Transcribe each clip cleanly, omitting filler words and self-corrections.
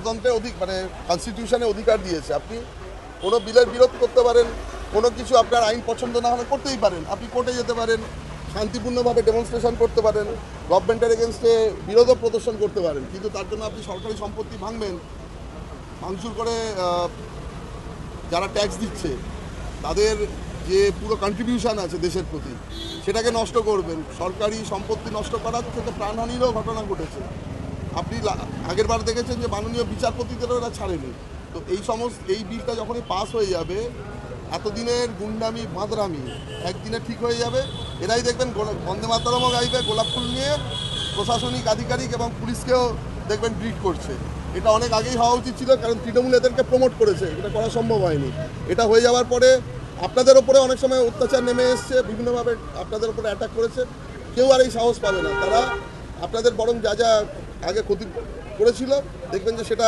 গণতন্ত্রের মানে কনস্টিটিউশনে অধিকার দিয়েছে। আপনি কোনো বিলের বিরোধ করতে পারেন, কোনো কিছু আপনার আইন পছন্দ না হলে করতেই পারেন, আপনি কোর্টে যেতে পারেন, শান্তিপূর্ণভাবে ডেমনস্ট্রেশন করতে পারেন, গভর্নমেন্টের এগেনস্টে বিরোধও প্রদর্শন করতে পারেন। কিন্তু তার জন্য আপনি সরকারি সম্পত্তি ভাঙবেন, ভাঙচুর করে যারা ট্যাক্স দিচ্ছে তাদের যে পুরো কন্ট্রিবিউশন আছে দেশের প্রতি সেটাকে নষ্ট করবেন। সরকারি সম্পত্তি নষ্ট করার থেকে প্রাণহানিরও ঘটনা ঘটেছে। আপনি আগের বার দেখেছেন যে মাননীয় বিচারপতিদেরও এরা ছাড়েনি। তো এই বিলটা যখনই পাস হয়ে যাবে, এতদিনের গুন্ডামি বাঁদরামি একদিনে ঠিক হয়ে যাবে। এরাই দেখবেন বন্দে মাতরমও গাইবে গোলাপ ফুল নিয়ে, প্রশাসনিক আধিকারিক এবং পুলিশকেও দেখবেন গ্রিট করছে। এটা অনেক আগেই হওয়া উচিত ছিল, কারণ তৃণমূল এদেরকে প্রমোট করেছে, এটা করা সম্ভব হয়নি। এটা হয়ে যাওয়ার পরে আপনাদের ওপরে অনেক সময় অত্যাচার নেমে এসছে, বিভিন্নভাবে আপনাদের ওপরে অ্যাটাক করেছে, কেউ আর এই সাহস পাবে না। তারা আপনাদের বরং যা যা আগে ক্ষতি করেছিল দেখবেন যে সেটা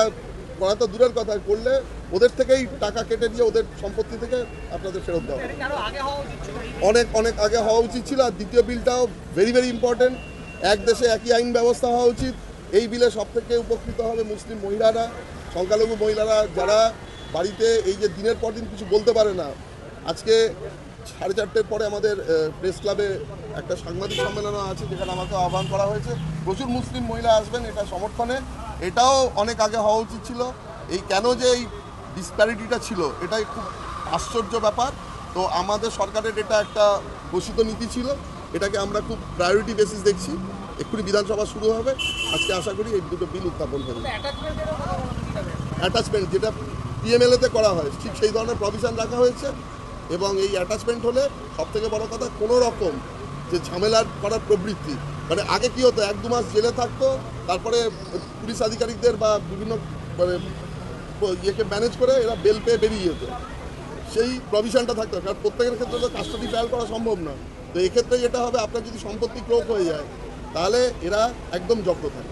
করা তো দূরের কথা, করলে ওদের থেকেই টাকা কেটে দিয়ে ওদের সম্পত্তি থেকে আপনাদের ফেরত দেওয়া অনেক অনেক আগে হওয়া উচিত ছিল। আর দ্বিতীয় বিলটাও ভেরি ভেরি ইম্পর্টেন্ট। এক দেশে একই আইন ব্যবস্থা হওয়া উচিত। এই বিলে সবথেকে উপকৃত হবে মুসলিম মহিলারা, সংখ্যালঘু মহিলারা, যারা বাড়িতে এই যে দিনের পর দিন কিছু বলতে পারে না। আজকে 4:30 পরে আমাদের প্রেস ক্লাবে একটা সাংবাদিক সম্মেলনও আছে, যেখানে আমাকে আহ্বান করা হয়েছে। প্রচুর মুসলিম মহিলা আসবেন এটা সমর্থনে। এটাও অনেক আগে হওয়া উচিত ছিল। এই কেন যে এই ডিসপ্যারিটিটা ছিল, এটাই খুব আশ্চর্য ব্যাপার। তো আমাদের সরকারের এটা একটা ঘোষিত নীতি ছিল, এটাকে আমরা খুব প্রায়োরিটি বেসিস দেখছি। এক্ষুনি বিধানসভা শুরু হবে, আজকে আশা করি এই দুটো বিল উত্থাপন করবে। অ্যাটাচমেন্ট যেটা পিএমএলএতে করা হয়, ঠিক সেই ধরনের প্রভিশন রাখা হয়েছে। এবং এই অ্যাটাচমেন্ট হলে সবথেকে বড় কথা, কোনো রকম যে ঝামেলার করার প্রবৃত্তি, মানে আগে কী হতো, 1-2 মাস জেলে থাকতো, তারপরে পুলিশ আধিকারিকদের বা বিভিন্ন মানে ইয়েকে ম্যানেজ করে এরা বেল পেয়ে বেরিয়ে যেত, সেই প্রভিশনটা থাকতো। কারণ প্রত্যেকের ক্ষেত্রে তো কাস্টডি ট্রায়াল করা সম্ভব না। তো এক্ষেত্রে যেটা হবে, আপনার যদি সম্পত্তি ক্লোক হয়ে যায় তাহলে এরা একদম জব্দ থাকে।